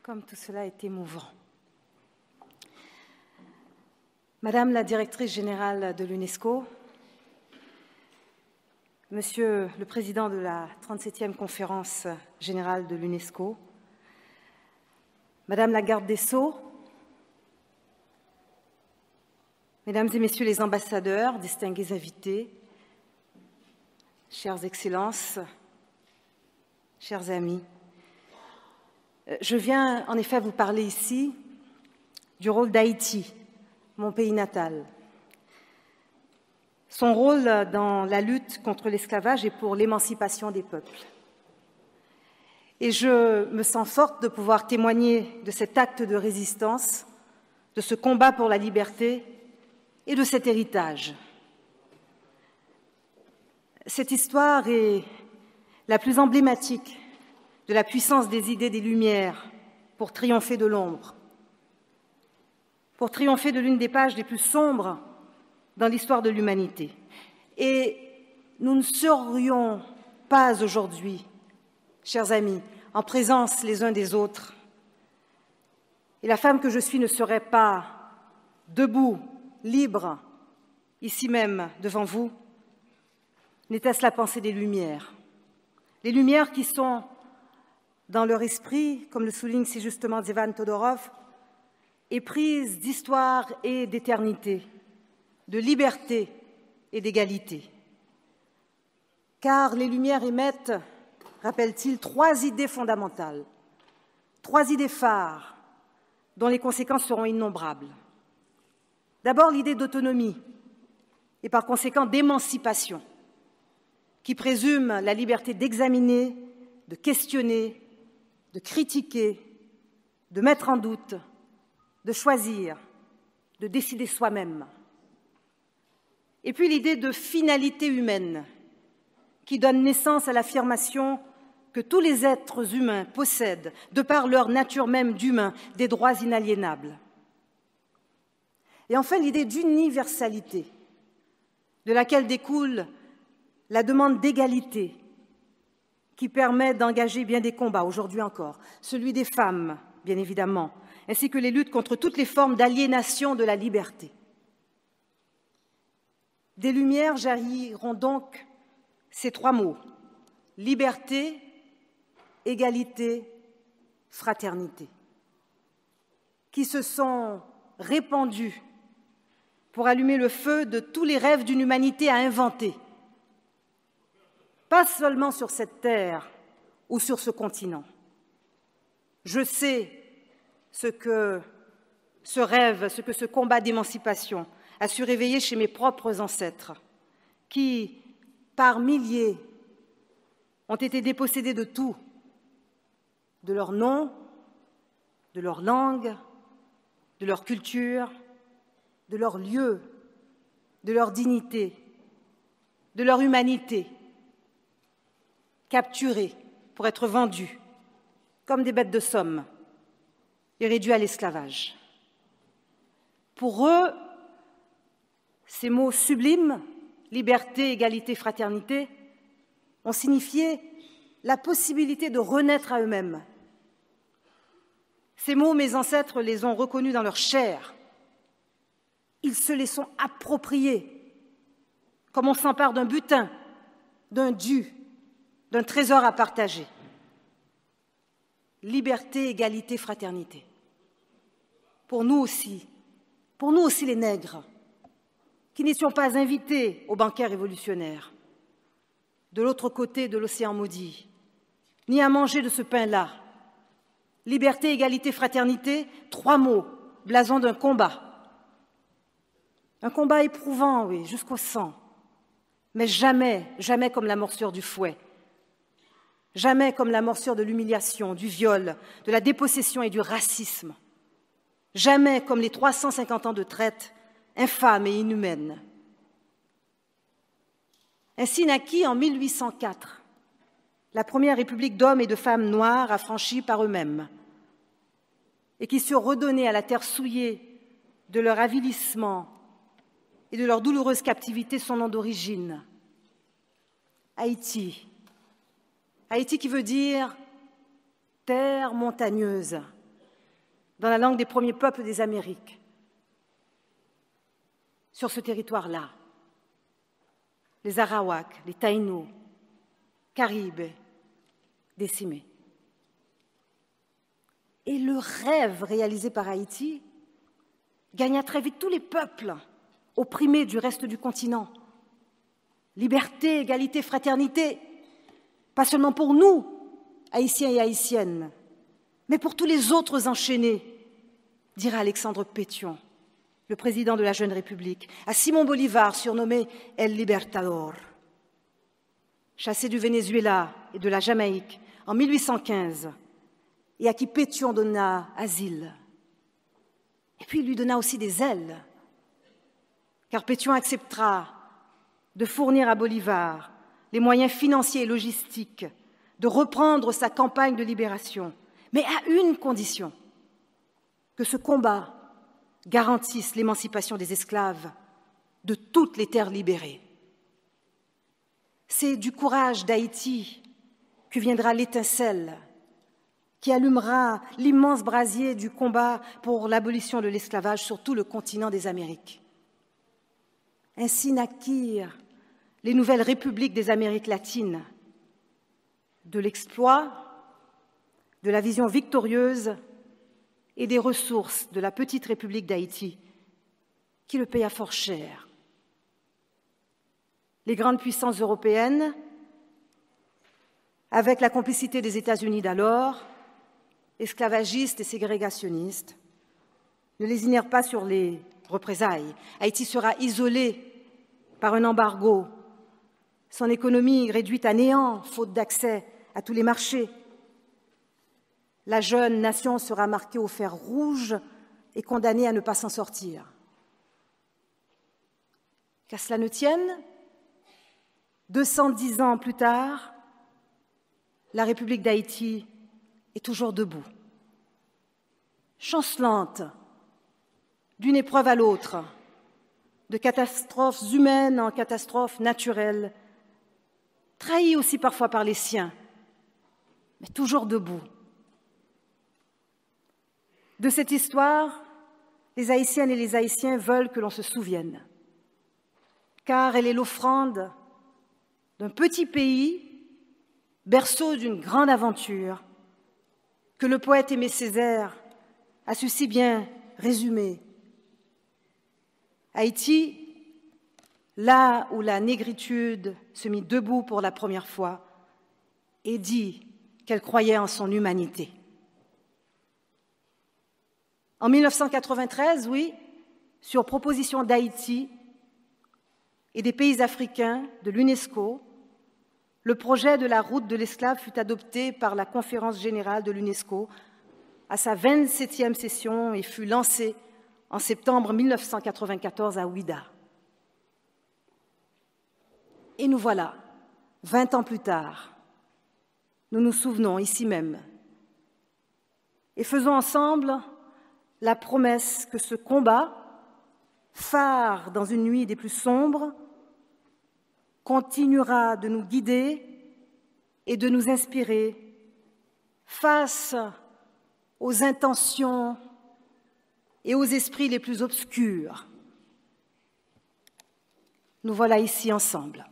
Comme tout cela est émouvant. Madame la directrice générale de l'UNESCO, Monsieur le Président de la 37e conférence générale de l'UNESCO, Madame la garde des Sceaux, Mesdames et Messieurs les ambassadeurs, distingués invités, chères Excellences, chers amis, je viens en effet vous parler ici du rôle d'Haïti, mon pays natal. Son rôle dans la lutte contre l'esclavage et pour l'émancipation des peuples. Et je me sens forte de pouvoir témoigner de cet acte de résistance, de ce combat pour la liberté et de cet héritage. Cette histoire est la plus emblématique de la puissance des idées des Lumières pour triompher de l'ombre, pour triompher de l'une des pages les plus sombres dans l'histoire de l'humanité. Et nous ne serions pas aujourd'hui, chers amis, en présence les uns des autres. Et la femme que je suis ne serait pas debout, libre, ici même, devant vous, n'était-ce la pensée des Lumières. Les Lumières qui sont, dans leur esprit, comme le souligne si justement Zevan Todorov, éprises d'histoire et d'éternité, de liberté et d'égalité. Car les Lumières émettent, rappelle-t-il, 3 idées fondamentales, 3 idées phares dont les conséquences seront innombrables. D'abord, l'idée d'autonomie et par conséquent d'émancipation, qui présume la liberté d'examiner, de questionner, de critiquer, de mettre en doute, de choisir, de décider soi-même. Et puis l'idée de finalité humaine, qui donne naissance à l'affirmation que tous les êtres humains possèdent, de par leur nature même d'humain, des droits inaliénables. Et enfin l'idée d'universalité, de laquelle découle la demande d'égalité, qui permet d'engager bien des combats, aujourd'hui encore, celui des femmes, bien évidemment, ainsi que les luttes contre toutes les formes d'aliénation de la liberté. Des Lumières jailliront donc ces 3 mots, liberté, égalité, fraternité, qui se sont répandus pour allumer le feu de tous les rêves d'une humanité à inventer, pas seulement sur cette terre ou sur ce continent. Je sais ce que ce rêve, ce que ce combat d'émancipation a su réveiller chez mes propres ancêtres, qui, par milliers, ont été dépossédés de tout, de leur nom, de leur langue, de leur culture, de leur lieu, de leur dignité, de leur humanité, capturés pour être vendus comme des bêtes de somme et réduits à l'esclavage. Pour eux, ces mots sublimes, liberté, égalité, fraternité, ont signifié la possibilité de renaître à eux-mêmes. Ces mots, mes ancêtres les ont reconnus dans leur chair. Ils se les sont appropriés, comme on s'empare d'un butin, d'un dû, d'un trésor à partager. Liberté, égalité, fraternité. Pour nous aussi les nègres, qui n'étions pas invités au banquet révolutionnaire, de l'autre côté de l'océan maudit, ni à manger de ce pain-là. Liberté, égalité, fraternité, 3 mots, blason d'un combat. Un combat éprouvant, oui, jusqu'au sang, mais jamais, jamais comme la morsure du fouet. Jamais comme la morsure de l'humiliation, du viol, de la dépossession et du racisme. Jamais comme les 350 ans de traite infâme et inhumaine. Ainsi naquit en 1804 la première république d'hommes et de femmes noirs affranchis par eux-mêmes et qui surent redonner à la terre souillée de leur avilissement et de leur douloureuse captivité son nom d'origine, Haïti. Haïti qui veut dire terre montagneuse, dans la langue des premiers peuples des Amériques, sur ce territoire-là. Les Arawaks, les Taïnos, Caribes, décimés. Et le rêve réalisé par Haïti gagna très vite tous les peuples opprimés du reste du continent. Liberté, égalité, fraternité, pas seulement pour nous, Haïtiens et Haïtiennes, mais pour tous les autres enchaînés, dira Alexandre Pétion, le président de la Jeune République, à Simon Bolivar, surnommé El Libertador. Chassé du Venezuela et de la Jamaïque en 1815, et à qui Pétion donna asile. Et puis il lui donna aussi des ailes, car Pétion acceptera de fournir à Bolivar les moyens financiers et logistiques de reprendre sa campagne de libération, mais à une condition, que ce combat garantisse l'émancipation des esclaves de toutes les terres libérées. C'est du courage d'Haïti que viendra l'étincelle qui allumera l'immense brasier du combat pour l'abolition de l'esclavage sur tout le continent des Amériques. Ainsi naquirent les nouvelles républiques des Amériques latines, de l'exploit, de la vision victorieuse et des ressources de la petite République d'Haïti, qui le paya fort cher. Les grandes puissances européennes, avec la complicité des États-Unis d'alors, esclavagistes et ségrégationnistes, ne lésinèrent pas sur les représailles. Haïti sera isolé par un embargo, son économie réduite à néant, faute d'accès à tous les marchés. La jeune nation sera marquée au fer rouge et condamnée à ne pas s'en sortir. Qu'à cela ne tienne, 210 ans plus tard, la République d'Haïti est toujours debout, chancelante d'une épreuve à l'autre, de catastrophes humaines en catastrophes naturelles, trahie aussi parfois par les siens, mais toujours debout. De cette histoire, les Haïtiennes et les Haïtiens veulent que l'on se souvienne, car elle est l'offrande d'un petit pays, berceau d'une grande aventure, que le poète Aimé Césaire a su si bien résumer. Haïti, là où la négritude se mit debout pour la première fois et dit qu'elle croyait en son humanité. En 1993, oui, sur proposition d'Haïti et des pays africains de l'UNESCO, le projet de la route de l'esclave fut adopté par la Conférence générale de l'UNESCO à sa 27e session et fut lancé en septembre 1994 à Ouida. Et nous voilà, 20 ans plus tard, nous nous souvenons ici même et faisons ensemble la promesse que ce combat, phare dans une nuit des plus sombres, continuera de nous guider et de nous inspirer face aux intentions et aux esprits les plus obscurs. Nous voilà ici ensemble.